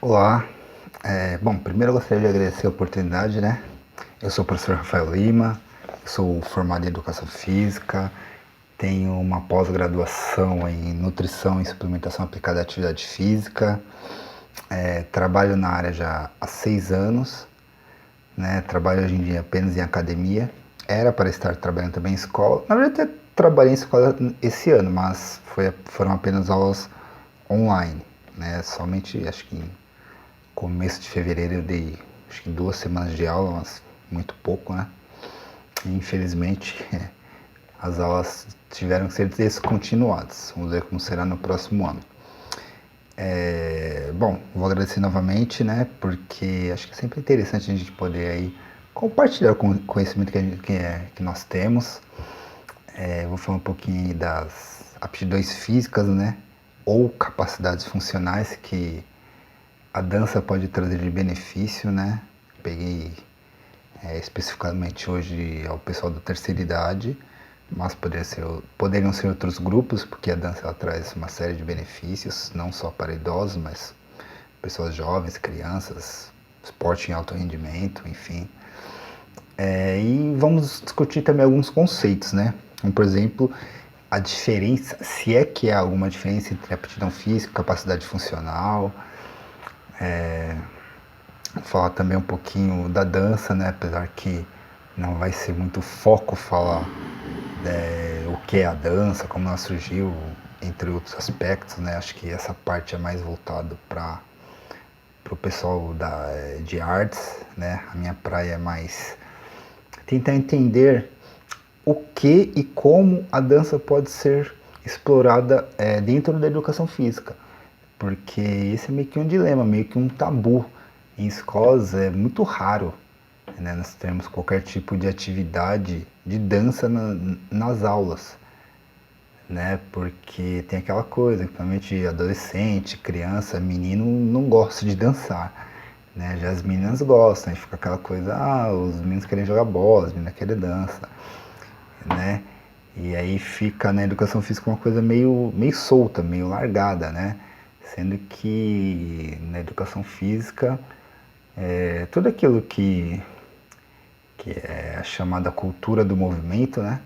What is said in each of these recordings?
Olá, bom, primeiro eu gostaria de agradecer a oportunidade, né? Eu sou o professor Rafael Lima, sou formado em Educação Física, tenho uma pós-graduação em Nutrição e Suplementação Aplicada à Atividade Física, trabalho na área já há 6 anos, né? Trabalho hoje em dia apenas em academia, era para estar trabalhando também em escola, na verdade até trabalhei em escola esse ano, mas foram apenas aulas online, né? Somente, acho que começo de fevereiro eu dei acho que 2 semanas de aula, mas muito pouco, né? E, infelizmente as aulas tiveram que ser descontinuadas. Vamos ver como será no próximo ano. Bom, vou agradecer novamente, né? Porque acho que é sempre interessante a gente poder aí compartilhar o conhecimento que nós temos. Vou falar um pouquinho aí das aptidões físicas, né? Ou capacidades funcionais que a dança pode trazer de benefício, né? Peguei especificamente hoje ao pessoal da terceira idade, mas poderiam ser outros grupos, porque a dança ela traz uma série de benefícios, não só para idosos, mas pessoas jovens, crianças, esporte em alto rendimento, enfim. E vamos discutir também alguns conceitos, né? Como, por exemplo, a diferença, se é que há alguma diferença entre aptidão física e capacidade funcional. Falar também um pouquinho da dança, né? Apesar que não vai ser muito foco falar o que é a dança, como ela surgiu, entre outros aspectos, né? Acho que essa parte é mais voltado para o pessoal de artes, né? A minha praia é mais tentar entender o que e como a dança pode ser explorada dentro da educação física. Porque esse é meio que um dilema, meio que um tabu. Em escolas é muito raro, né, nós temos qualquer tipo de atividade de dança nas aulas, né? Porque tem aquela coisa, principalmente adolescente, criança, menino não gosta de dançar, né? Já as meninas gostam, aí fica aquela coisa, os meninos querem jogar bola, as meninas querem dança, né? E aí fica na educação física uma coisa meio solta, meio largada, né? Sendo que na educação física, tudo aquilo que é a chamada cultura do movimento, né?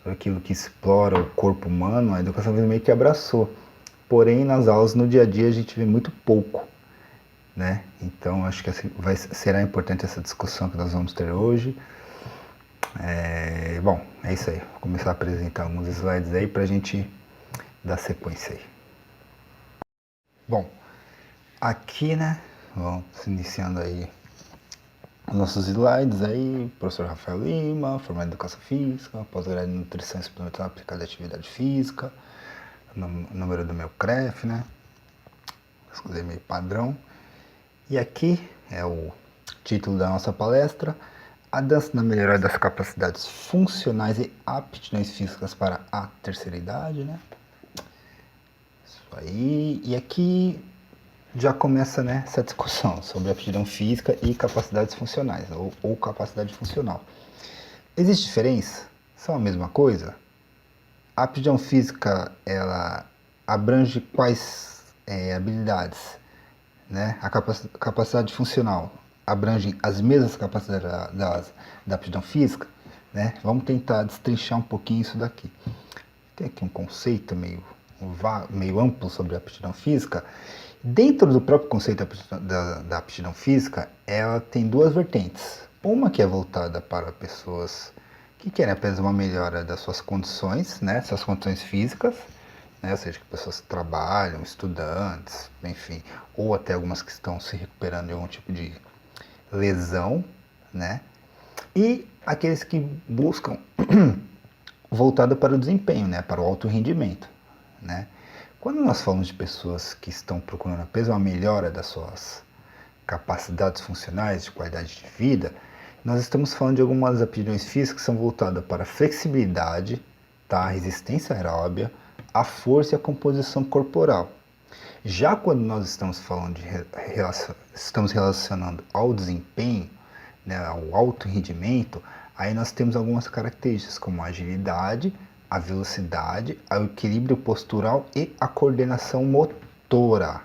Tudo aquilo que explora o corpo humano, a educação física meio que abraçou. Porém, nas aulas, no dia a dia, a gente vê muito pouco, né? Então, acho que será importante essa discussão que nós vamos ter hoje. Bom, é isso aí. Vou começar a apresentar alguns slides aí para a gente dar sequência aí. Bom, aqui, né, vamos iniciando aí os nossos slides aí, professor Rafael Lima, formado em Educação Física, pós-graduado em Nutrição e Suplementação Aplicada à Atividade Física, número do meu CREF, né, escolher meio padrão. E aqui é o título da nossa palestra, a dança na melhoria das capacidades funcionais e aptidões físicas para a terceira idade, né. Isso aí, e aqui já começa, né, essa discussão sobre aptidão física e capacidades funcionais, ou capacidade funcional. Existe diferença? São a mesma coisa? A aptidão física, ela abrange quais habilidades? Né? A capacidade funcional abrange as mesmas capacidades da aptidão física? Né? Vamos tentar destrinchar um pouquinho isso daqui. Tem aqui um conceito meio amplo sobre a aptidão física. Dentro do próprio conceito da aptidão física, ela tem duas vertentes. Uma que é voltada para pessoas que querem apenas uma melhora das suas condições, né, suas condições físicas, né, ou seja, que pessoas que trabalham, estudantes, enfim, ou até algumas que estão se recuperando de algum tipo de lesão, né, e aqueles que buscam voltado para o desempenho, né, para o alto rendimento, né. Quando nós falamos de pessoas que estão procurando apenas uma melhora das suas capacidades funcionais, de qualidade de vida, nós estamos falando de algumas aptidões físicas que são voltadas para a flexibilidade, tá? A resistência aeróbia, a força e a composição corporal. Já quando nós estamos falando estamos relacionando ao desempenho, né, ao alto rendimento, aí nós temos algumas características como a agilidade, a velocidade, o equilíbrio postural e a coordenação motora.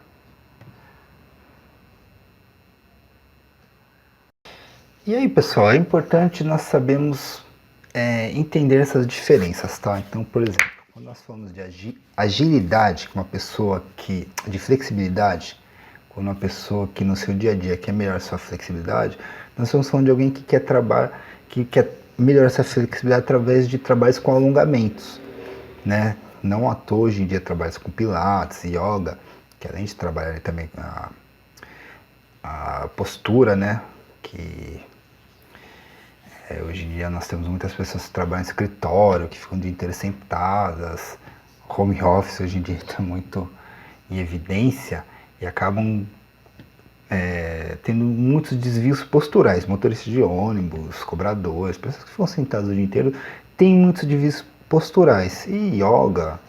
E aí, pessoal, é importante nós sabermos entender essas diferenças, tá? Então, por exemplo, quando nós falamos de agilidade, uma pessoa que de flexibilidade, quando uma pessoa que no seu dia a dia quer melhorar sua flexibilidade, nós estamos falando de alguém que quer trabalhar, que quer melhorar essa flexibilidade através de trabalhos com alongamentos, né? Não à toa hoje em dia trabalhos com pilates, yoga, que além de trabalhar também a postura, né? Que hoje em dia nós temos muitas pessoas que trabalham em escritório, que ficam o dia inteiro sentadas. Home office hoje em dia está muito em evidência e acabam tendo muitos desvios posturais. Motoristas de ônibus, cobradores, pessoas que ficam sentadas o dia inteiro, têm muitos desvios posturais. E yoga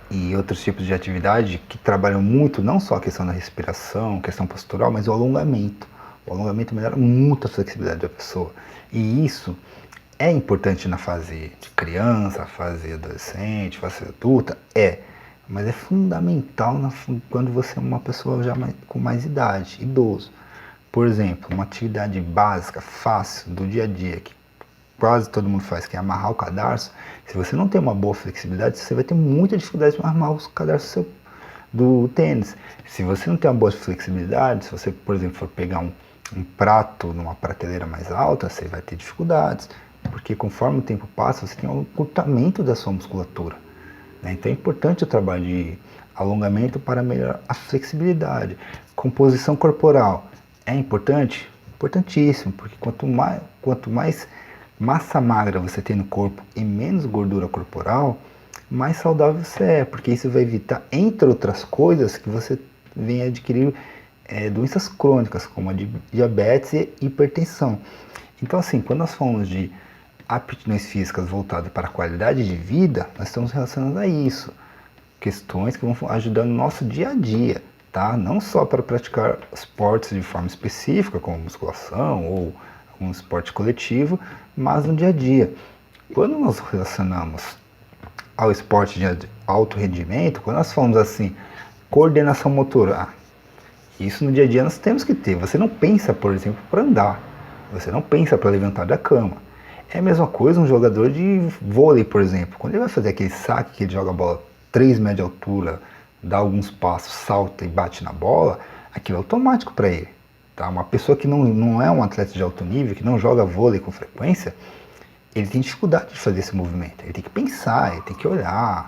e outros tipos de atividade que trabalham muito, não só a questão da respiração, questão postural, mas o alongamento. O alongamento melhora muito a flexibilidade da pessoa. E isso é importante na fase de criança, fase adolescente, fase adulta? Mas é fundamental quando você é uma pessoa já com mais idade, idoso. Por exemplo, uma atividade básica, fácil, do dia a dia, que quase todo mundo faz, que é amarrar o cadarço. Se você não tem uma boa flexibilidade, você vai ter muita dificuldade para amarrar o cadarço do tênis. Se você não tem uma boa flexibilidade, se você, por exemplo, for pegar um prato numa prateleira mais alta, você vai ter dificuldades, porque conforme o tempo passa, você tem um encurtamento da sua musculatura, né? Então é importante o trabalho de alongamento para melhorar a flexibilidade. Composição corporal é importante? Importantíssimo, porque quanto mais massa magra você tem no corpo e menos gordura corporal, mais saudável você é, porque isso vai evitar, entre outras coisas, que você venha adquirir doenças crônicas, como a diabetes e hipertensão. Então, assim, quando nós falamos de aptidões físicas voltadas para a qualidade de vida, nós estamos relacionando a isso, questões que vão ajudar no nosso dia a dia, tá? Não só para praticar esportes de forma específica, como musculação ou um esporte coletivo, mas no dia a dia. Quando nós relacionamos ao esporte de alto rendimento, quando nós falamos assim, coordenação motora, isso no dia a dia nós temos que ter. Você não pensa, por exemplo, para andar, você não pensa para levantar da cama. É a mesma coisa um jogador de vôlei, por exemplo. Quando ele vai fazer aquele saque que ele joga a bola 3 metros de altura, dá alguns passos, salta e bate na bola, aquilo é automático para ele. Tá? Uma pessoa que não é um atleta de alto nível, que não joga vôlei com frequência, ele tem dificuldade de fazer esse movimento. Ele tem que pensar, ele tem que olhar.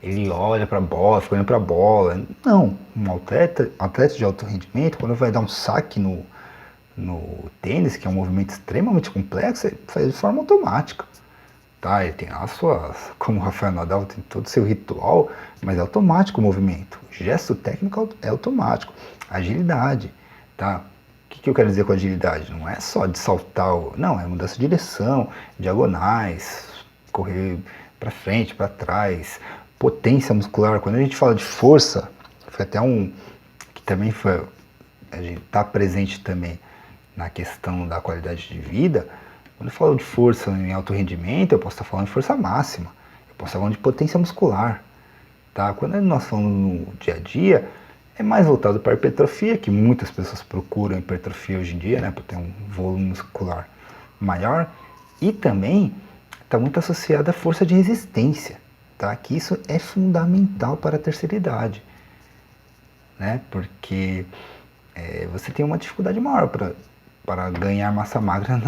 Ele olha para a bola, fica olhando para a bola. Não, um atleta de alto rendimento, quando vai dar um saque no tênis, que é um movimento extremamente complexo, ele faz de forma automática. Tá? Ele tem as suas, como o Rafael Nadal tem todo o seu ritual, mas é automático o movimento. O gesto técnico é automático. Agilidade, tá? O que eu quero dizer com agilidade? Não é só de saltar, não, é mudança de direção, diagonais, correr para frente, para trás, potência muscular. Quando a gente fala de força, foi até que também a gente está presente também na questão da qualidade de vida. Quando eu falo de força em alto rendimento, eu posso estar falando de força máxima, eu posso estar falando de potência muscular, tá? Quando nós falamos no dia a dia, é mais voltado para a hipertrofia, que muitas pessoas procuram hipertrofia hoje em dia, né, para ter um volume muscular maior, e também está muito associado à força de resistência, tá? Que isso é fundamental para a terceira idade, né? Porque você tem uma dificuldade maior para ganhar massa magra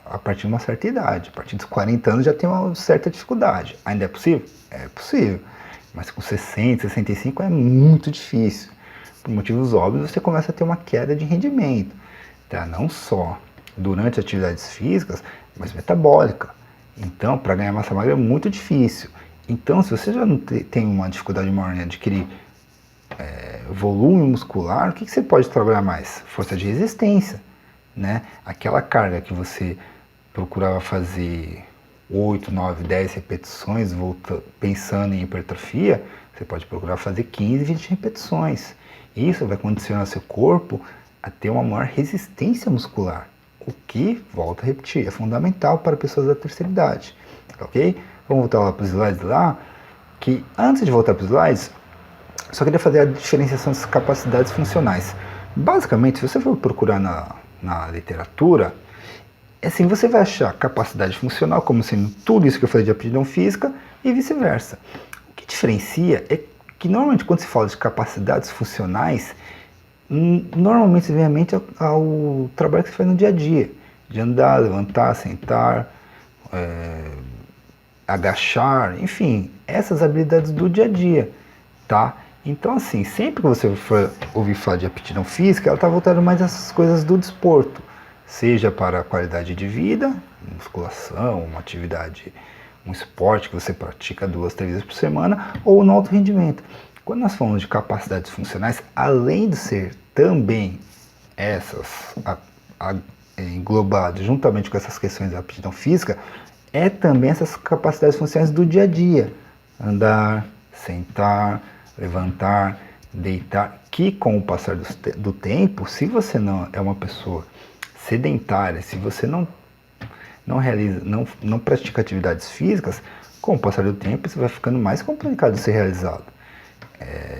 a partir de uma certa idade. A partir dos 40 anos já tem uma certa dificuldade. Ainda é possível? É possível. Mas com 60, 65 é muito difícil. Por motivos óbvios, você começa a ter uma queda de rendimento. Tá? Não só durante atividades físicas, mas metabólica. Então, para ganhar massa magra é muito difícil. Então, se você já não tem uma dificuldade maior em adquirir volume muscular, o que você pode trabalhar mais? Força de resistência, né? Aquela carga que você procurava fazer 8, 9, 10 repetições, pensando em hipertrofia, você pode procurar fazer 15, 20 repetições. Isso vai condicionar seu corpo a ter uma maior resistência muscular, o que, volto a repetir, é fundamental para pessoas da terceira idade, ok? Vamos voltar lá para os slides lá, que antes de voltar para os slides, só queria fazer a diferenciação das capacidades funcionais. Basicamente, se você for procurar na literatura, assim, você vai achar capacidade funcional como sendo tudo isso que eu falei de aptidão física e vice-versa. O que diferencia é que normalmente quando se fala de capacidades funcionais, normalmente se vem à mente ao trabalho que você faz no dia a dia, de andar, levantar, sentar, agachar, enfim, essas habilidades do dia a dia, tá? Então, assim, sempre que você for ouvir falar de aptidão física, ela está voltada mais a essas coisas do desporto, seja para a qualidade de vida, musculação, uma atividade, um esporte que você pratica 2, 3 vezes por semana, ou no alto rendimento. Quando nós falamos de capacidades funcionais, além de ser também essas englobadas juntamente com essas questões da aptidão física, é também essas capacidades funcionais do dia a dia. Andar, sentar, levantar, deitar, que com o passar do tempo, se você não é uma pessoa sedentária, se você não realiza, não pratica atividades físicas, com o passar do tempo isso vai ficando mais complicado de ser realizado.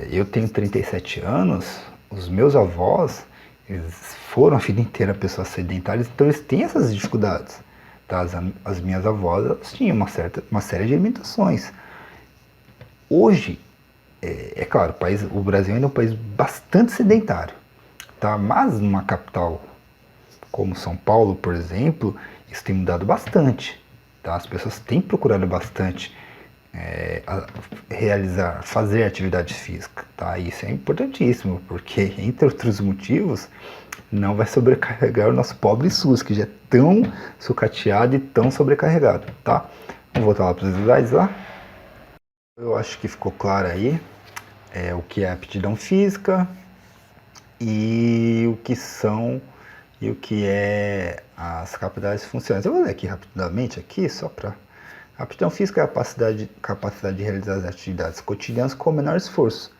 Eu tenho 37 anos, os meus avós, eles foram a vida inteira pessoas sedentárias, então eles têm essas dificuldades. Tá? As minhas avós, elas tinham uma série de limitações. Hoje, é claro, o Brasil ainda é um país bastante sedentário, tá? Mas numa capital como São Paulo, por exemplo, isso tem mudado bastante. Tá? As pessoas têm procurado bastante fazer atividade física. Tá? Isso é importantíssimo, porque, entre outros motivos, não vai sobrecarregar o nosso pobre SUS, que já é tão sucateado e tão sobrecarregado. Tá? Vamos voltar lá para os slides lá. Eu acho que ficou claro aí o que é aptidão física e o que é as capacidades funcionais. Eu vou ler aqui rapidamente só para... A aptidão física é a capacidade de realizar as atividades cotidianas com menor esforço.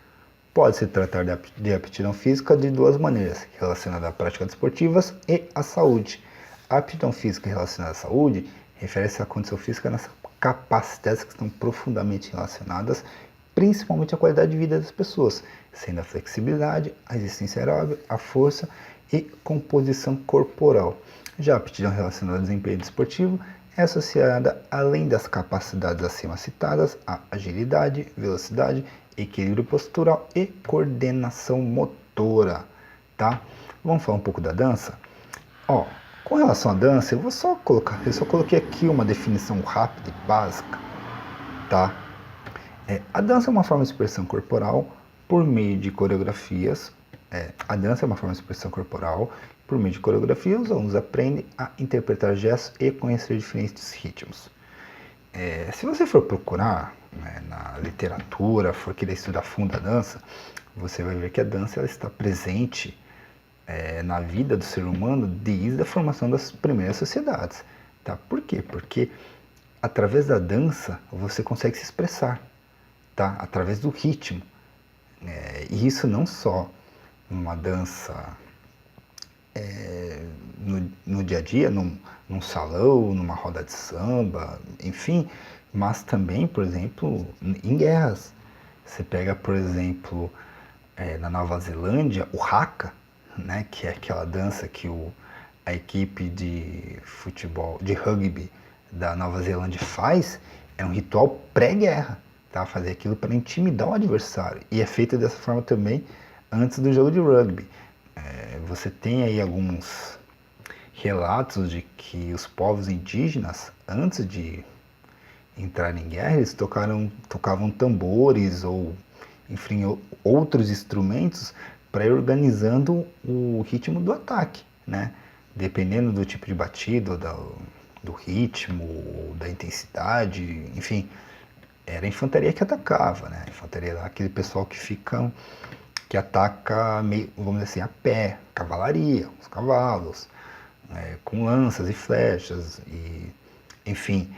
Pode se tratar de aptidão física de duas maneiras, relacionada à prática desportivas e à saúde. A aptidão física relacionada à saúde refere-se à condição física nas capacidades que estão profundamente relacionadas, principalmente à qualidade de vida das pessoas, sendo a flexibilidade, a resistência aeróbica, a força e composição corporal. Já a aptidão relacionada ao desempenho desportivo é associada, além das capacidades acima citadas, à agilidade, velocidade, equilíbrio postural e coordenação motora, tá? Vamos falar um pouco da dança? Com relação à dança, eu só coloquei aqui uma definição rápida e básica, tá? A dança é uma forma de expressão corporal por meio de coreografias. A dança é uma forma de expressão corporal por meio de coreografias. Os alunos aprendem a interpretar gestos e conhecer diferentes ritmos. Se você for procurar na literatura, for querer estudar a fundo a dança, você vai ver que a dança ela está presente na vida do ser humano desde a formação das primeiras sociedades. Tá? Por quê? Porque através da dança você consegue se expressar, tá? Através do ritmo. E isso não só numa dança no dia a dia, num salão, numa roda de samba, enfim, mas também, por exemplo, em guerras. Você pega, por exemplo, na Nova Zelândia, o haka, né, que é aquela dança que a equipe de futebol, de rugby da Nova Zelândia faz, é um ritual pré-guerra, tá? Fazer aquilo para intimidar o adversário. E é feito dessa forma também antes do jogo de rugby. Você tem aí alguns relatos de que os povos indígenas, antes de entrar em guerra, eles tocavam tambores ou, enfim, outros instrumentos para ir organizando o ritmo do ataque, né? Dependendo do tipo de batida, do ritmo, da intensidade, enfim, era a infantaria que atacava, né? A infantaria era aquele pessoal que ataca meio, vamos dizer assim, a pé, cavalaria, os cavalos, com lanças e flechas, enfim.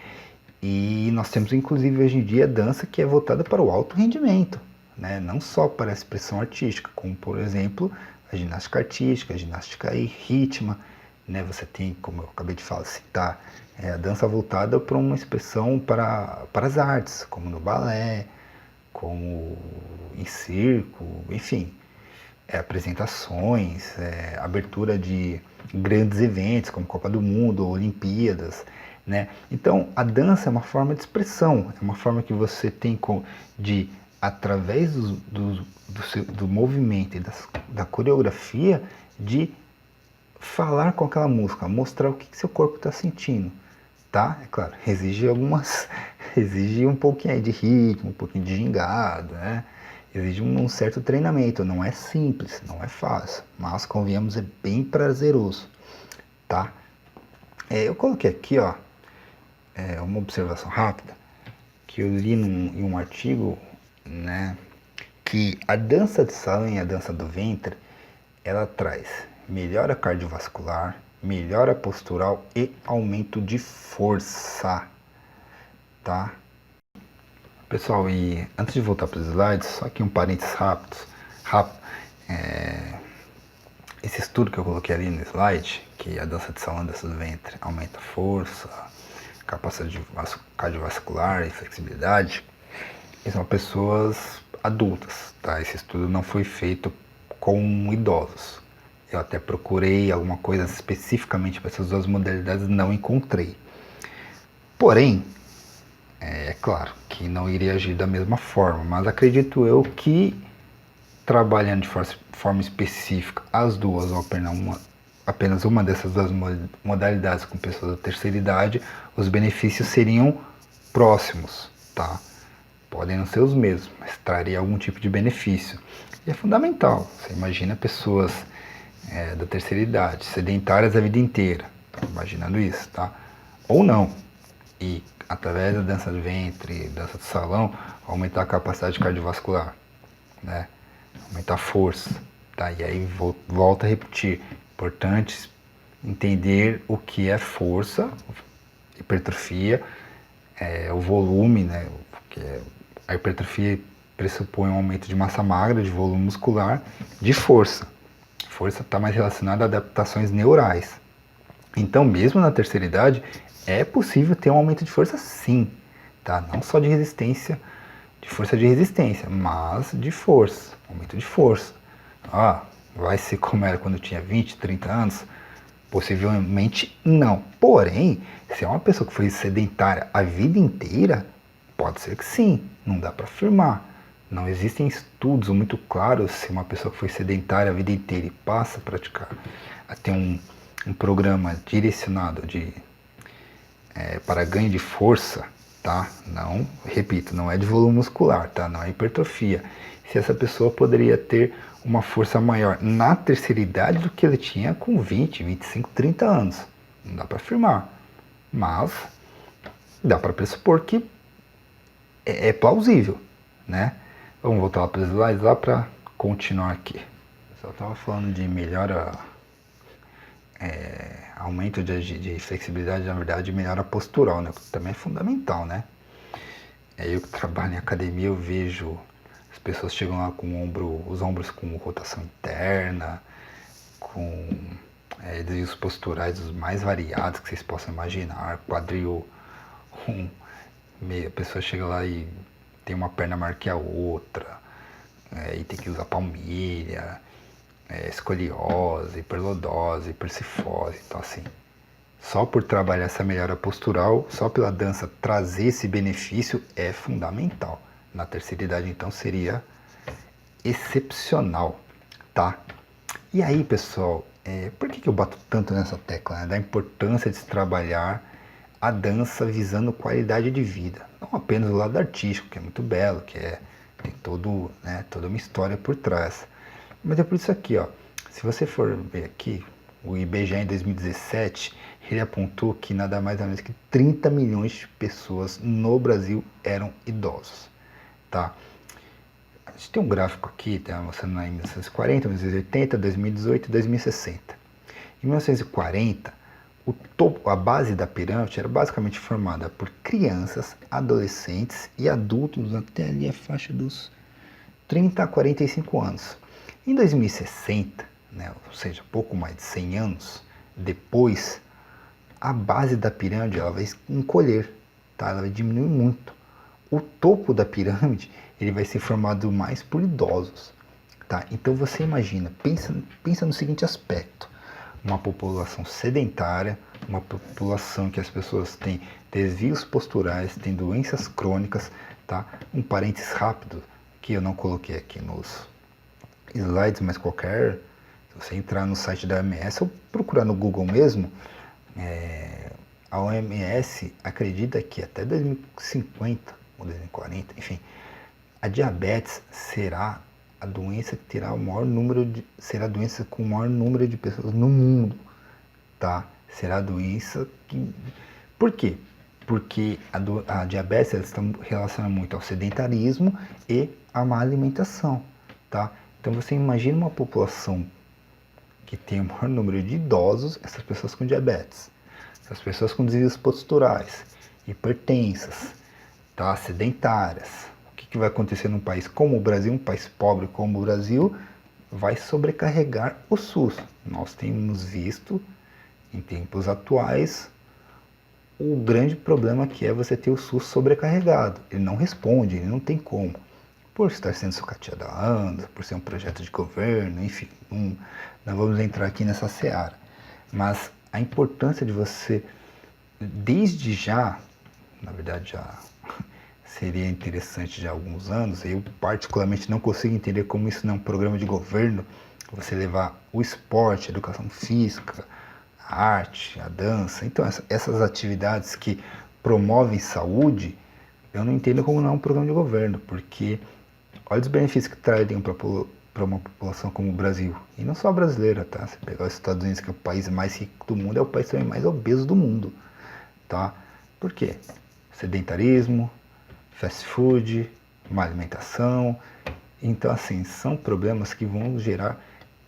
E nós temos, inclusive, hoje em dia, dança que é voltada para o alto rendimento, né? Não só para a expressão artística, como, por exemplo, a ginástica artística, a ginástica rítmica, né? Você tem, como eu acabei de citar, a dança voltada para uma expressão para as artes, como no balé, como em circo, enfim. apresentações, abertura de grandes eventos como Copa do Mundo, Olimpíadas, né? Então a dança é uma forma de expressão, é uma forma que você tem de, através do movimento e da coreografia, de falar com aquela música, mostrar o que seu corpo está sentindo, tá? É claro, exige um pouquinho aí de ritmo, um pouquinho de gingado, né? Exige um certo treinamento, não é simples, não é fácil, mas convenhamos, é bem prazeroso, tá? Eu coloquei aqui, ó, uma observação rápida, que eu li em um artigo, né, que a dança de salão e a dança do ventre, ela traz melhora cardiovascular, melhora postural e aumento de força, tá? Pessoal, e antes de voltar para os slides, só aqui um parênteses rápido. Esse estudo que eu coloquei ali no slide, que a dança de salão e a dança do ventre aumenta a força, capacidade cardiovascular e flexibilidade, são pessoas adultas, tá? Esse estudo não foi feito com idosos. Eu até procurei alguma coisa especificamente para essas duas modalidades, não encontrei. Porém, é claro que não iria agir da mesma forma, mas acredito eu que trabalhando de forma específica as duas ou apenas uma dessas duas modalidades com pessoas da terceira idade, os benefícios seriam próximos, tá? Podem não ser os mesmos, mas traria algum tipo de benefício. E é fundamental. Você imagina pessoas da terceira idade, sedentárias a vida inteira, tá imaginando isso, tá? Ou não. E através da dança do ventre, dança do salão, aumentar a capacidade cardiovascular, né? Aumentar a força, tá? E aí volta a repetir, importante entender o que é força, hipertrofia, o volume, né? Porque a hipertrofia pressupõe um aumento de massa magra, de volume muscular, de força. Força está mais relacionada a adaptações neurais. Então, mesmo na terceira idade, é possível ter um aumento de força sim, tá? Não só de resistência, de força de resistência, mas de força, aumento de força. Vai ser como era quando eu tinha 20, 30 anos? Possivelmente não. Porém, se é uma pessoa que foi sedentária a vida inteira, pode ser que sim, não dá para afirmar. Não existem estudos muito claros se uma pessoa que foi sedentária a vida inteira e passa a praticar, a ter um programa direcionado para ganho de força, tá? Não, repito, não é de volume muscular, tá? Não é hipertrofia. Se essa pessoa poderia ter uma força maior na terceira idade do que ele tinha com 20, 25, 30 anos. Não dá para afirmar, mas dá para pressupor que é plausível, né? Vamos voltar lá para os slides lá para continuar aqui. Eu só estava falando de melhora, aumento de flexibilidade, na verdade, melhora postural, né? Que também é fundamental, né? Eu que trabalho em academia, eu vejo as pessoas chegam lá com os ombros com rotação interna, com desvios posturais os mais variados que vocês possam imaginar, quadril, a pessoa chega lá e tem uma perna maior que a outra, e tem que usar palmilha, escoliose, hiperlordose, hipercifose, então assim, só por trabalhar essa melhora postural, só pela dança trazer esse benefício é fundamental. Na terceira idade, então, seria excepcional, tá? E aí, pessoal, por que eu bato tanto nessa tecla, né? Da importância de se trabalhar a dança visando qualidade de vida. Não apenas o lado artístico, que é muito belo, tem toda uma história por trás. Mas é por isso aqui, ó. Se você for ver aqui, o IBGE em 2017, ele apontou que nada mais nada menos que 30 milhões de pessoas no Brasil eram idosos, tá? A gente tem um gráfico aqui, tá mostrando em 1940, 1980, 2018 e 2060. Em 1940, a base da pirâmide era basicamente formada por crianças, adolescentes e adultos até ali a faixa dos 30 a 45 anos. Em 2060, né, ou seja, pouco mais de 100 anos depois, a base da pirâmide ela vai encolher, tá? Ela vai diminuir muito. O topo da pirâmide ele vai ser formado mais por idosos, tá? Então você imagina, pensa no seguinte aspecto: uma população sedentária, uma população que as pessoas têm desvios posturais, têm doenças crônicas, tá? Um parênteses rápido que eu não coloquei aqui nos slides, mas se você entrar no site da OMS ou procurar no Google mesmo, a OMS acredita que até 2050 ou 2040, enfim, a diabetes será a doença que terá será a doença com o maior número de pessoas no mundo, tá? Será a doença que... Por quê? Porque a diabetes ela está relacionada muito ao sedentarismo e à má alimentação, tá? Então você imagina uma população que tem o maior número de idosos, essas pessoas com diabetes, essas pessoas com desvios posturais, hipertensas, tá? Sedentárias. O que vai acontecer num país como o Brasil, um país pobre como o Brasil, vai sobrecarregar o SUS. Nós temos visto, em tempos atuais, o grande problema que é você ter o SUS sobrecarregado. Ele não responde, ele não tem como. Por estar sendo sucateado há anos, por ser um projeto de governo, enfim, não vamos entrar aqui nessa seara. Mas a importância de você, desde já, na verdade já seria interessante já há alguns anos, eu particularmente não consigo entender como isso não é um programa de governo, você levar o esporte, a educação física, a arte, a dança, então essas atividades que promovem saúde, eu não entendo como não é um programa de governo, porque olha os benefícios que trariam para uma população como o Brasil, e não só a brasileira, tá? Se pegar os Estados Unidos, que é o país mais rico do mundo, é o país também mais obeso do mundo, tá? Por quê? Sedentarismo, fast food, má alimentação. Então, assim, são problemas que vão gerar,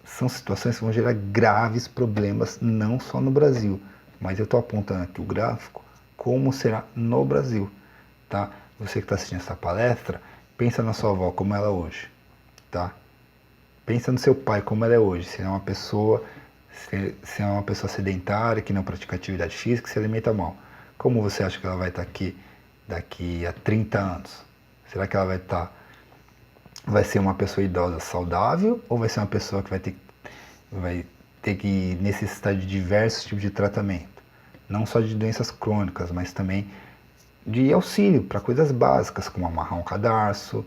são situações que vão gerar graves problemas, não só no Brasil. Mas eu estou apontando aqui o gráfico, como será no Brasil, tá? Você que está assistindo essa palestra, pensa na sua avó, como ela é hoje, tá? Pensa no seu pai, como ela é hoje. Se é uma pessoa sedentária, que não pratica atividade física, que se alimenta mal. Como você acha que ela vai estar aqui daqui a 30 anos? Será que ela vai ser uma pessoa idosa saudável ou vai ser uma pessoa que vai ter que necessitar de diversos tipos de tratamento? Não só de doenças crônicas, mas também de auxílio para coisas básicas, como amarrar um cadarço,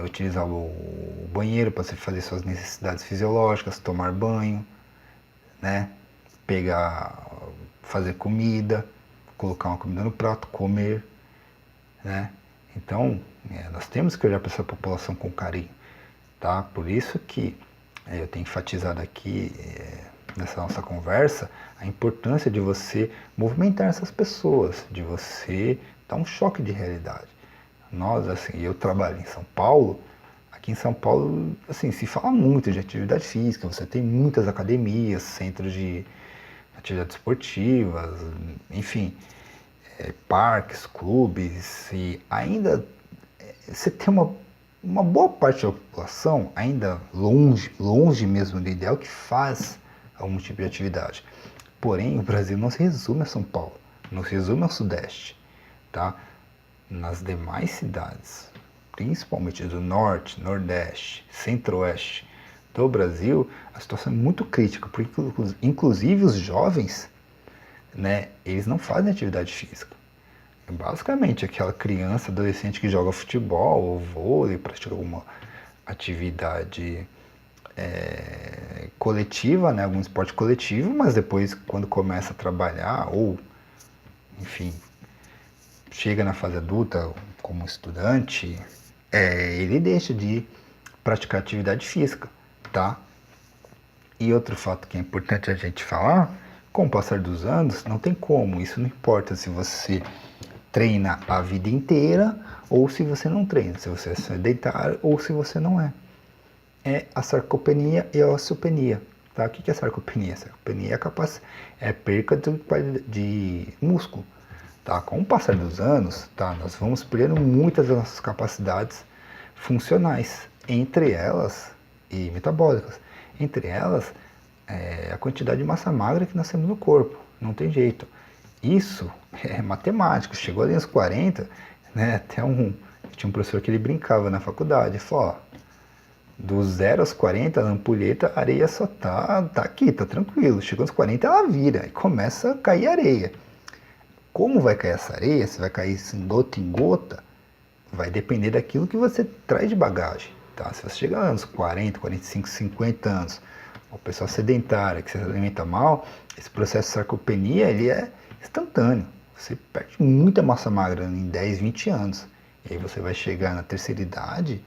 utilizar o banheiro para você fazer suas necessidades fisiológicas, tomar banho, né? Fazer comida, colocar uma comida no prato, comer, né? Então, nós temos que olhar para essa população com carinho, tá? Por isso que eu tenho enfatizado aqui, nessa nossa conversa, a importância de você movimentar essas pessoas, de você dar um choque de realidade. Nós, assim, eu trabalho em São Paulo, aqui em São Paulo, assim, se fala muito de atividade física, você tem muitas academias, centros de atividades esportivas, enfim, parques, clubes, e ainda você tem uma boa parte da população, ainda longe mesmo do ideal, que faz algum tipo de atividade. Porém, o Brasil não se resume a São Paulo, não se resume ao Sudeste, tá? Nas demais cidades, principalmente do Norte, Nordeste, Centro-Oeste do Brasil, a situação é muito crítica, porque inclusive os jovens, né, eles não fazem atividade física. É basicamente aquela criança, adolescente que joga futebol ou vôlei, pratica alguma atividade coletiva, né, algum esporte coletivo, mas depois, quando começa a trabalhar ou, enfim, chega na fase adulta como estudante, ele deixa de praticar atividade física, tá? E outro fato que é importante a gente falar, com o passar dos anos, não tem como, isso não importa se você treina a vida inteira ou se você não treina, se você é sedentário ou se você não é. É a sarcopenia e a osteopenia, tá? O que é sarcopenia? Sarcopenia é perca de músculo. Tá? Com o passar dos anos, tá? Nós vamos perdendo muitas das nossas capacidades funcionais, entre elas e metabólicas. Entre elas, a quantidade de massa magra que nós temos no corpo. Não tem jeito. Isso é matemático. Chegou ali aos 40, né? Tinha um professor que ele brincava na faculdade. Ele falou, dos 0 aos 40, a ampulheta, a areia só tá aqui, tá tranquilo. Chegando aos 40, ela vira e começa a cair areia. Como vai cair essa areia, se vai cair em gota, vai depender daquilo que você traz de bagagem. Tá? Se você chegar anos 40, 45, 50 anos, uma pessoa sedentária, que se alimenta mal, esse processo de sarcopenia ele é instantâneo. Você perde muita massa magra em 10, 20 anos. E aí você vai chegar na terceira idade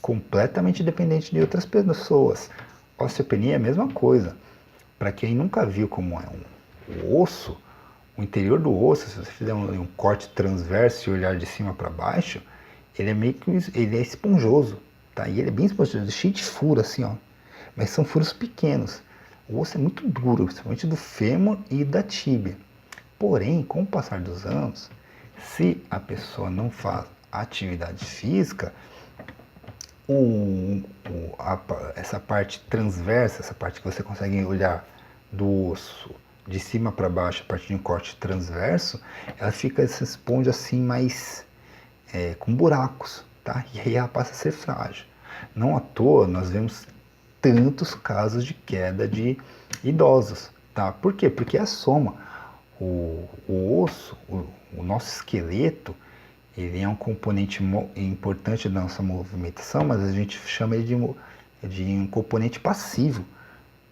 completamente dependente de outras pessoas. Osteopenia é a mesma coisa. Para quem nunca viu como é o osso, o interior do osso, se você fizer um corte transverso e olhar de cima para baixo, ele é meio que ele é esponjoso, tá? E ele é bem esponjoso, cheio de furos assim, ó. Mas são furos pequenos. O osso é muito duro, principalmente do fêmur e da tíbia. Porém, com o passar dos anos, se a pessoa não faz atividade física, essa parte transversa, essa parte que você consegue olhar do osso de cima para baixo, a partir de um corte transverso, ela fica, se esponja assim mais com buracos, tá? E aí ela passa a ser frágil. Não à toa nós vemos tantos casos de queda de idosos, tá? Por quê? Porque é a soma. O osso, o nosso esqueleto, ele é um componente importante da nossa movimentação, mas a gente chama ele de um componente passivo.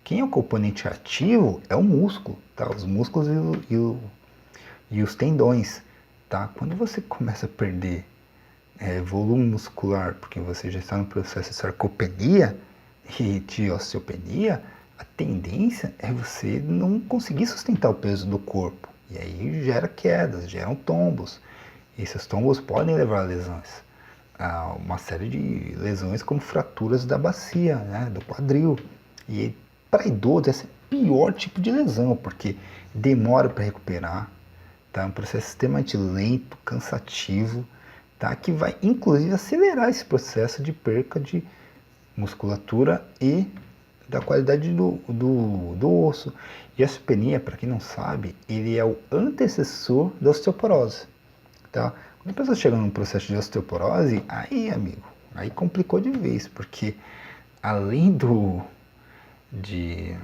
Quem é o componente ativo é o músculo, tá? Os músculos e os tendões, tá? Quando você começa a perder volume muscular, porque você já está no processo de sarcopenia e de osteopenia, a tendência é você não conseguir sustentar o peso do corpo. E aí gera quedas, geram tombos. E esses tombos podem levar a lesões. Uma série de lesões como fraturas da bacia, né, do quadril. E para idoso esse é o pior tipo de lesão, porque demora para recuperar, tá? É um processo extremamente lento, cansativo, tá? Que vai inclusive acelerar esse processo de perca de musculatura e da qualidade do osso. E a osteopenia, para quem não sabe, ele é o antecessor da osteoporose, tá? Quando a pessoa chega num processo de osteoporose, aí, amigo, aí complicou de vez, porque além de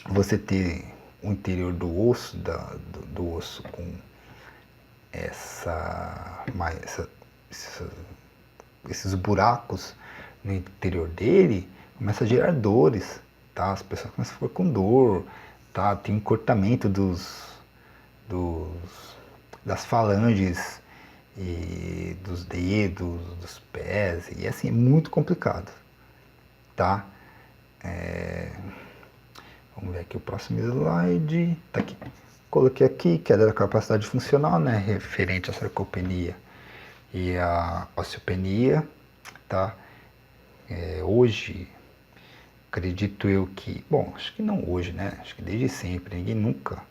você ter o interior do osso, do osso com esses buracos no interior dele, começa a gerar dores, tá? As pessoas começam a ficar com dor, tá? Tem encurtamento das falanges e dos dedos, dos pés, e assim, é muito complicado, tá? Vamos ver aqui o próximo slide, tá aqui. Coloquei aqui queda da capacidade funcional, né, referente à sarcopenia e à osteopenia, tá? Hoje, acredito eu que, bom, acho que não hoje, né, acho que desde sempre, ninguém nunca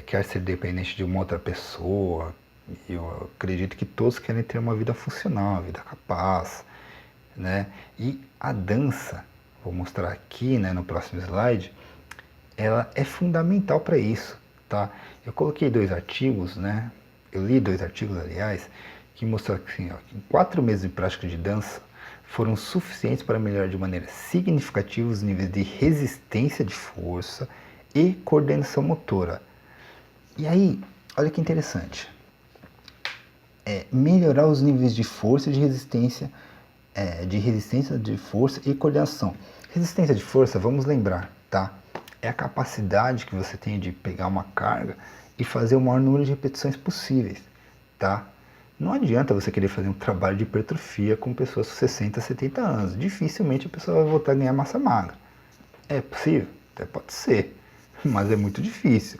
quer ser dependente de uma outra pessoa. Eu acredito que todos querem ter uma vida funcional, uma vida capaz, né? E a dança, vou mostrar aqui, né, no próximo slide, ela é fundamental para isso, tá? Eu coloquei 2 artigos, né? Eu li 2 artigos, aliás, que mostram que, assim, ó, que em 4 meses de prática de dança foram suficientes para melhorar de maneira significativa os níveis de resistência de força e coordenação motora. E aí, olha que interessante, melhorar os níveis de força e de resistência de força e coordenação. Resistência de força, vamos lembrar, tá? É a capacidade que você tem de pegar uma carga e fazer o maior número de repetições possíveis, tá? Não adianta você querer fazer um trabalho de hipertrofia com pessoas com 60, 70 anos. Dificilmente a pessoa vai voltar a ganhar massa magra. É possível? Até pode ser, mas é muito difícil.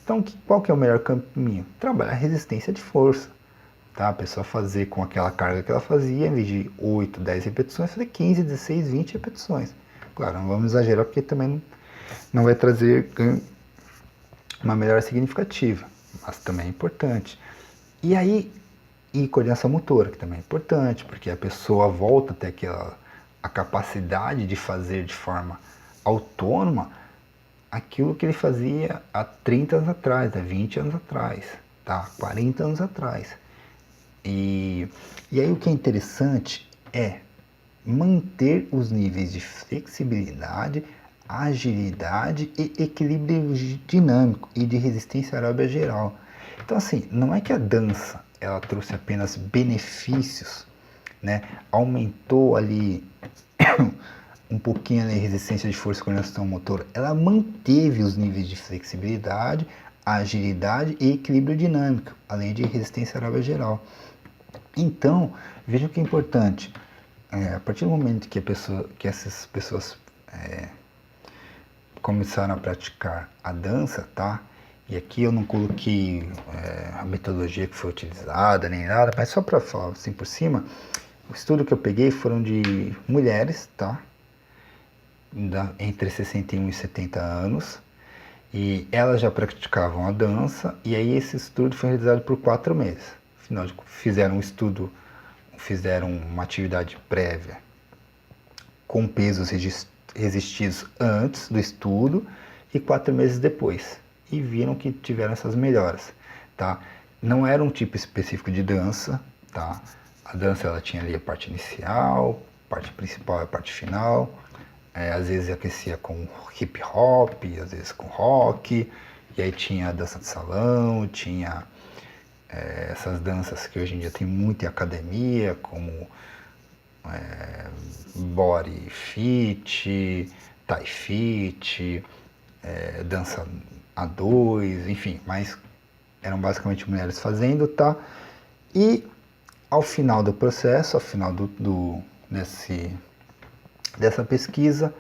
Então, qual que é o melhor caminho? Trabalhar a resistência de força. Tá? A pessoa fazer com aquela carga que ela fazia, em vez de 8, 10 repetições, fazer 15, 16, 20 repetições. Claro, não vamos exagerar porque também não vai trazer uma melhora significativa, mas também é importante. E aí, coordenação motora, que também é importante, porque a pessoa volta a ter a capacidade de fazer de forma autônoma aquilo que ele fazia há 30 anos atrás, há 20 anos atrás, tá? 40 anos atrás. E aí o que é interessante é manter os níveis de flexibilidade, agilidade e equilíbrio dinâmico e de resistência aeróbica geral. Então, assim, não é que a dança ela trouxe apenas benefícios, né? Aumentou ali um pouquinho a resistência de força e coordenação motora. Ela manteve os níveis de flexibilidade, agilidade e equilíbrio dinâmico, além de resistência aeróbica geral. Então, vejam que é importante. A partir do momento que essas pessoas começaram a praticar a dança, tá? E aqui eu não coloquei a metodologia que foi utilizada nem nada, mas só para falar assim por cima, o estudo que eu peguei foram de mulheres, tá? Entre 61 e 70 anos, e elas já praticavam a dança, e aí esse estudo foi realizado por 4 meses. Afinal, fizeram um estudo, fizeram uma atividade prévia com pesos resistidos antes do estudo e 4 meses depois, e viram que tiveram essas melhoras, tá? Não era um tipo específico de dança, tá? A dança ela tinha ali a parte inicial, a parte principal e a parte final. Às vezes aquecia com hip hop, às vezes com rock, e aí tinha a dança de salão, tinha essas danças que hoje em dia tem muito em academia, como body fit, thai fit, dança a dois, enfim, mas eram basicamente mulheres fazendo, tá? E ao final do processo, ao final dessa pesquisa,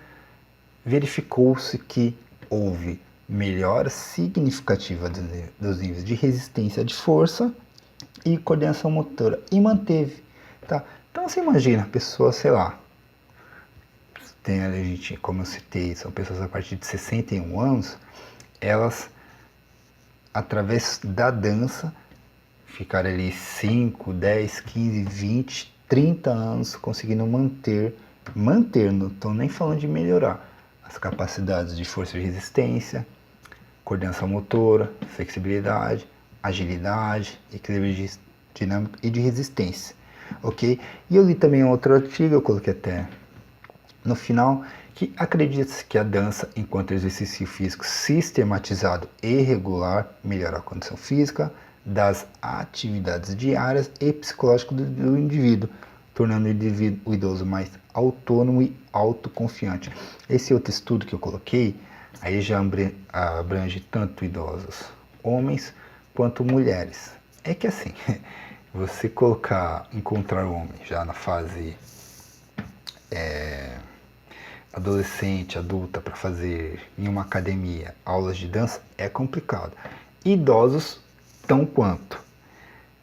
verificou-se que houve melhora significativa dos níveis de resistência de força e coordenação motora, e manteve, tá? Então você imagina, a pessoa, sei lá, tem a gente, como eu citei, são pessoas a partir de 61 anos, elas, através da dança, ficaram ali 5, 10, 15, 20, 30 anos conseguindo manter, não estou nem falando de melhorar, as capacidades de força e resistência, coordenação motora, flexibilidade, agilidade, equilíbrio dinâmico e de resistência, ok? E eu li também um outro artigo, eu coloquei até no final, que acredita-se que a dança, enquanto exercício físico sistematizado e regular, melhora a condição física das atividades diárias e psicológico do indivíduo, tornando o idoso mais autônomo e autoconfiante. Esse outro estudo que eu coloquei, aí já abrange tanto idosos homens quanto mulheres. É que assim, você encontrar o homem já na fase adolescente, adulta, para fazer em uma academia aulas de dança é complicado. Idosos, tão quanto.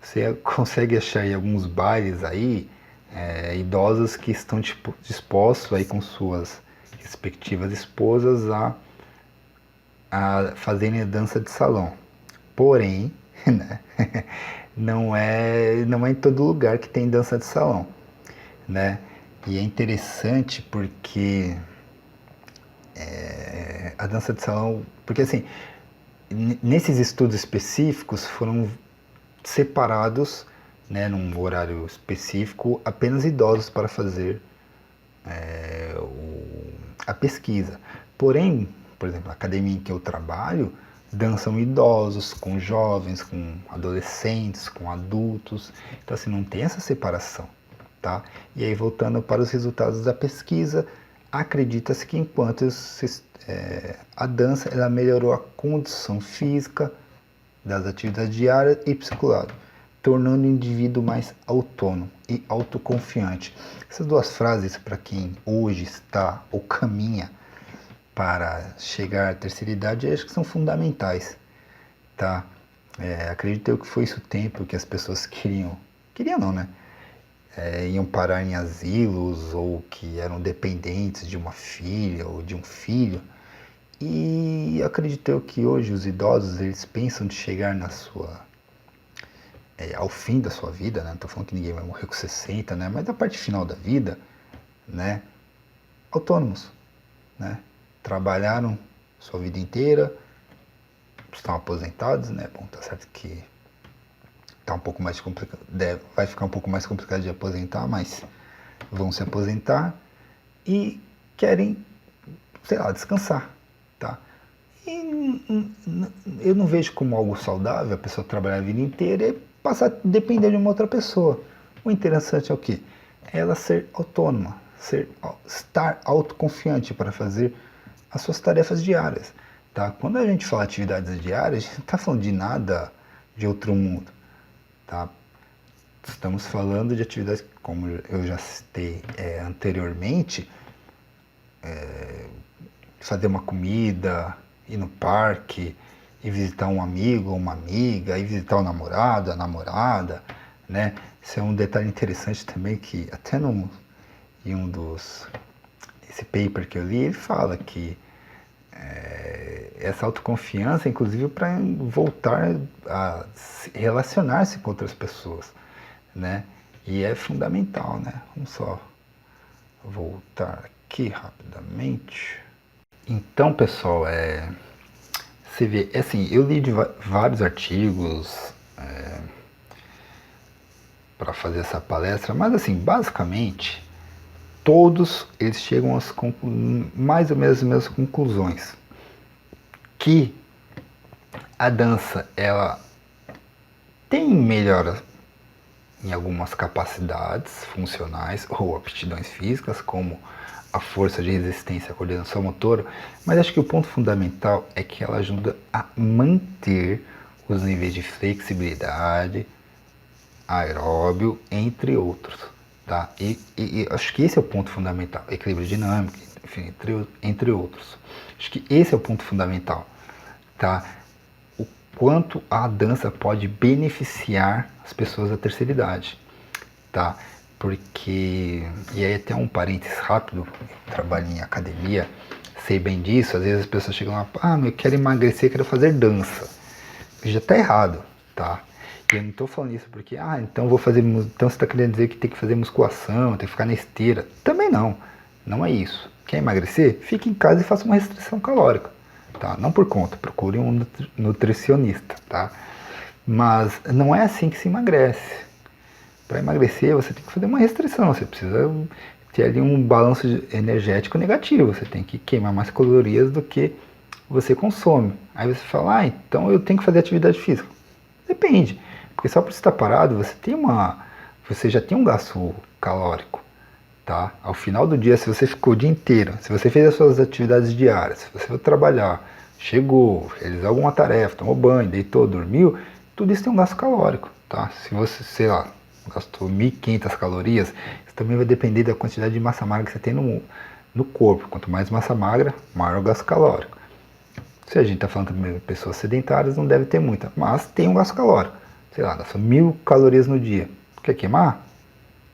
Você consegue achar em alguns bailes aí idosos que estão dispostos aí com suas respectivas esposas a fazerem dança de salão. Porém, né, não é em todo lugar que tem dança de salão, né? E é interessante porque a dança de salão, porque assim, nesses estudos específicos foram separados, né, num horário específico, apenas idosos para fazer a pesquisa. Porém, por exemplo, a academia em que eu trabalho, dançam idosos, com jovens, com adolescentes, com adultos. Então, assim, não tem essa separação, tá? E aí, voltando para os resultados da pesquisa, acredita-se que enquanto a dança ela melhorou a condição física das atividades diárias e psicológicas, tornando o indivíduo mais autônomo e autoconfiante. Essas duas frases, para quem hoje está ou caminha para chegar à terceira idade, acho que são fundamentais, tá? Acredito eu que foi isso o tempo que as pessoas queriam não, né? Iam parar em asilos ou que eram dependentes de uma filha ou de um filho. E acredito eu que hoje os idosos, eles pensam de chegar ao fim da sua vida, né? Não estou falando que ninguém vai morrer com 60, né? Mas da parte final da vida, né? Autônomos, né? Trabalharam sua vida inteira, estão aposentados, né? Bom, tá certo que tá um pouco mais complicado, vai ficar um pouco mais complicado de aposentar, mas vão se aposentar e querem, sei lá, descansar, tá? E eu não vejo como algo saudável a pessoa trabalhar a vida inteira e passar a depender de uma outra pessoa. O interessante é o quê? É ela ser autônoma, estar autoconfiante para fazer as suas tarefas diárias, tá? Quando a gente fala atividades diárias, a gente não está falando de nada de outro mundo, tá? Estamos falando de atividades, como eu já citei anteriormente, fazer uma comida, ir no parque, ir visitar um amigo ou uma amiga, ir visitar o namorado, a namorada, né? Isso é um detalhe interessante também que até em um dos esse paper que eu li, ele fala que essa autoconfiança, inclusive, para voltar a relacionar-se com outras pessoas, né? E é fundamental, né? Vamos só voltar aqui rapidamente. Então, pessoal, você vê, assim, eu li vários artigos para fazer essa palestra, mas assim, basicamente, todos eles chegam às mais ou menos as mesmas conclusões. Que a dança, ela tem melhora em algumas capacidades funcionais ou aptidões físicas, como a força de resistência, a coordenação motora, mas acho que o ponto fundamental é que ela ajuda a manter os níveis de flexibilidade, aeróbio, entre outros, tá? E acho que esse é o ponto fundamental, equilíbrio dinâmico, enfim, entre outros. Acho que esse é o ponto fundamental, tá? O quanto a dança pode beneficiar as pessoas da terceira idade, tá? Porque, e aí até um parênteses rápido, eu trabalho em academia, sei bem disso, às vezes as pessoas chegam lá, eu quero emagrecer, quero fazer dança. Já tá errado, tá? E eu não tô falando isso porque, então vou fazer, então você tá querendo dizer que tem que fazer musculação, tem que ficar na esteira. Também não, não é isso. Quer emagrecer? Fique em casa e faça uma restrição calórica, tá? Não por conta, procure um nutricionista, tá? Mas não é assim que se emagrece. Para emagrecer, você tem que fazer uma restrição, você precisa ter ali um balanço energético negativo, você tem que queimar mais calorias do que você consome. Aí você fala, então eu tenho que fazer atividade física. Depende, porque só por estar parado, você já tem um gasto calórico, tá? Ao final do dia, se você ficou o dia inteiro, se você fez as suas atividades diárias, se você for trabalhar, chegou, realizou alguma tarefa, tomou banho, deitou, dormiu, tudo isso tem um gasto calórico, tá? Se você, sei lá, gastou 1.500 calorias, isso também vai depender da quantidade de massa magra que você tem no corpo. Quanto mais massa magra, maior o gasto calórico. Se a gente está falando também de pessoas sedentárias, não deve ter muita, mas tem um gasto calórico. Sei lá, são 1.000 calorias no dia. Quer queimar?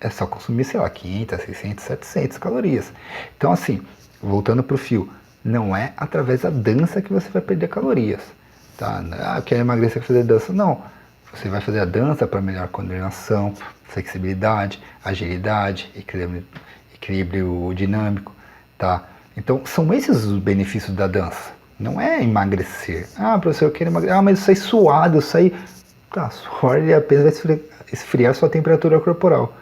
É só consumir, sei lá, 500, 600, 700 calorias. Então, assim, voltando para o fio, não é através da dança que você vai perder calorias. Tá? Eu quero emagrecer para fazer dança. Não. Você vai fazer a dança para melhor coordenação, flexibilidade, agilidade, equilíbrio dinâmico, tá? Então, são esses os benefícios da dança. Não é emagrecer. Professor, eu quero emagrecer. Mas eu saí suado, eu saí... Tá, suor ele apenas vai esfriar sua temperatura corporal,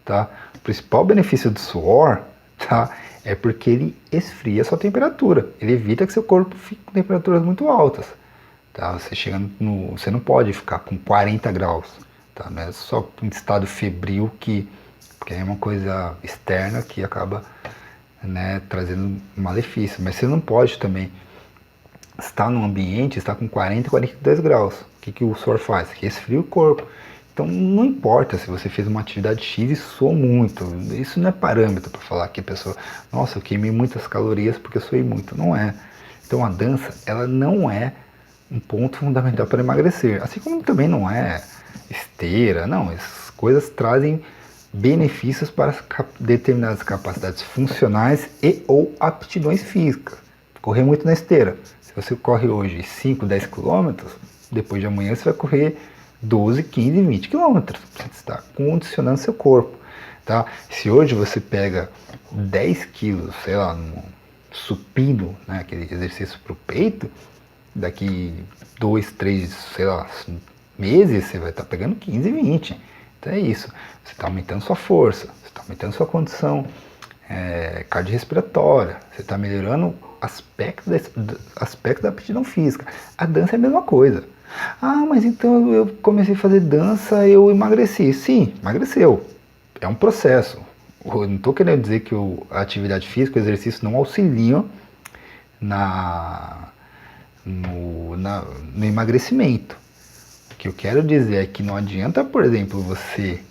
tá? O principal benefício do suor, tá? É porque ele esfria sua temperatura. Ele evita que seu corpo fique com temperaturas muito altas. Tá? Você não pode ficar com 40 graus, tá? Não é só um estado febril porque é uma coisa externa que acaba, né, trazendo malefício, mas você não pode também estar num ambiente, estar com 40 e 42 graus. O que o suor faz? Resfria o corpo. Então não importa se você fez uma atividade X e suou muito, isso não é parâmetro para falar que a pessoa, nossa, eu queimei muitas calorias porque eu suei muito, não é. Então a dança, ela não é um ponto fundamental para emagrecer. Assim como também não é esteira, não. Essas coisas trazem benefícios para determinadas capacidades funcionais e ou aptidões físicas. Correr muito na esteira. Se você corre hoje 5, 10 quilômetros, depois de amanhã você vai correr 12, 15, 20 quilômetros. Você está condicionando seu corpo. Tá? Se hoje você pega 10 quilos, sei lá, no supino, né, aquele exercício para o peito, daqui 2, 3, sei lá, meses, você vai estar pegando 15, 20. Então é isso. Você está aumentando sua força, você está aumentando sua condição cardiorrespiratória, você está melhorando aspecto da aptidão física. A dança é a mesma coisa. Ah, mas então eu comecei a fazer dança e eu emagreci. Sim, emagreceu. É um processo. Eu não estou querendo dizer que a atividade física, o exercício não auxiliam no emagrecimento. O que eu quero dizer é que não adianta, por exemplo, você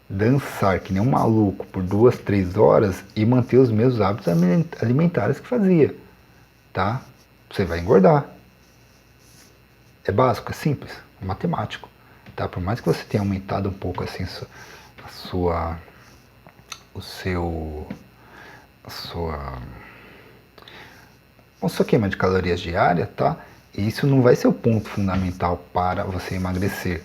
dançar que nem um maluco por 2, 3 horas e manter os mesmos hábitos alimentares que fazia, tá? Você vai engordar. É básico, é simples, é matemático, tá? Por mais que você tenha aumentado um pouco assim a sua queima de calorias diária, tá? Isso não vai ser o ponto fundamental para você emagrecer,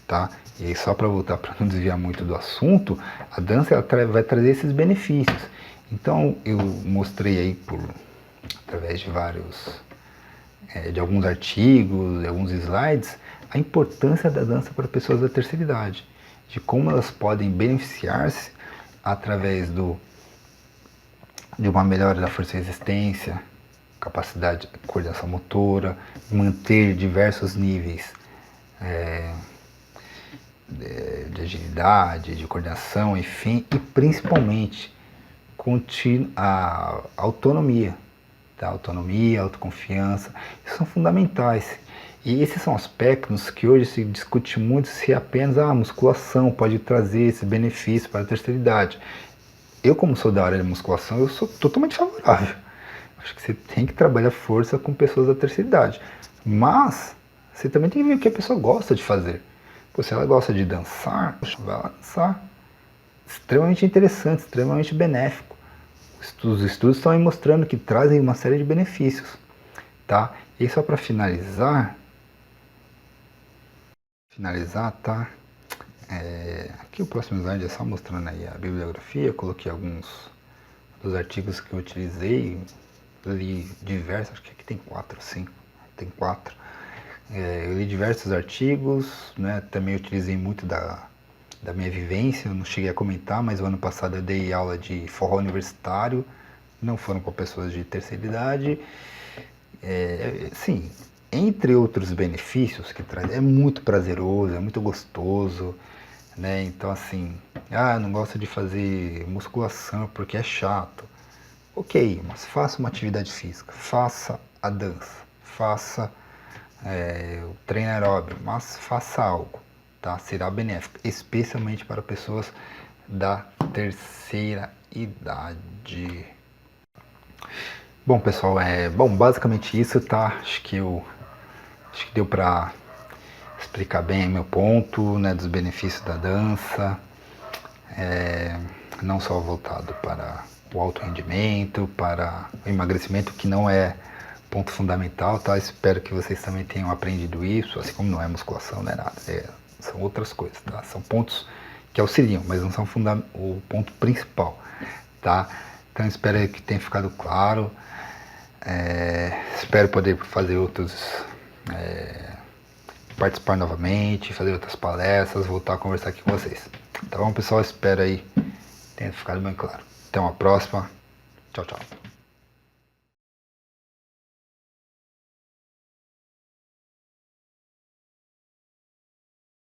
tá? E aí, só para voltar, para não desviar muito do assunto, a dança vai trazer esses benefícios. Então eu mostrei aí através de alguns artigos, de alguns slides, a importância da dança para pessoas da terceira idade, de como elas podem beneficiar-se através de uma melhora da força e resistência, capacidade de coordenação motora, manter diversos níveis de agilidade, de coordenação, enfim, e principalmente a autonomia, tá? Autonomia, autoconfiança, isso são fundamentais. E esses são aspectos que hoje se discute muito se apenas a musculação pode trazer esse benefício para a terceira idade. Eu, como sou da área de musculação, eu sou totalmente favorável. Acho que você tem que trabalhar força com pessoas da terceira idade. Mas você também tem que ver o que a pessoa gosta de fazer. Pô, se ela gosta de dançar, vai lá dançar. Extremamente interessante, extremamente benéfico. Os estudos estão aí mostrando que trazem uma série de benefícios, tá? E só para finalizar, tá? Aqui o próximo slide é só mostrando aí a bibliografia. Eu coloquei alguns dos artigos que eu utilizei, li diversos, acho que aqui tem 4, 5, tem 4. Eu li diversos artigos, né? Também utilizei muito da minha vivência, eu não cheguei a comentar, mas o ano passado eu dei aula de forró universitário, não foram para pessoas de terceira idade. Sim, entre outros benefícios que traz, é muito prazeroso, é muito gostoso, né? Então assim, não gosto de fazer musculação porque é chato. Ok, mas faça uma atividade física, faça a dança, faça o treino aeróbio, mas faça algo, tá? Será benéfico, especialmente para pessoas da terceira idade. Bom, pessoal, basicamente isso, tá? Acho que deu para explicar bem meu ponto, né, dos benefícios da dança, não só voltado para o alto rendimento, para o emagrecimento, que não é ponto fundamental, tá? Espero que vocês também tenham aprendido isso, assim como não é musculação, não é nada, são outras coisas, tá? São pontos que auxiliam, mas não são o ponto principal, tá? Então espero que tenha ficado claro, espero poder fazer outros, participar novamente, fazer outras palestras, voltar a conversar aqui com vocês. Tá bom, pessoal? Espero aí tenha ficado bem claro. Até uma próxima. Tchau, tchau.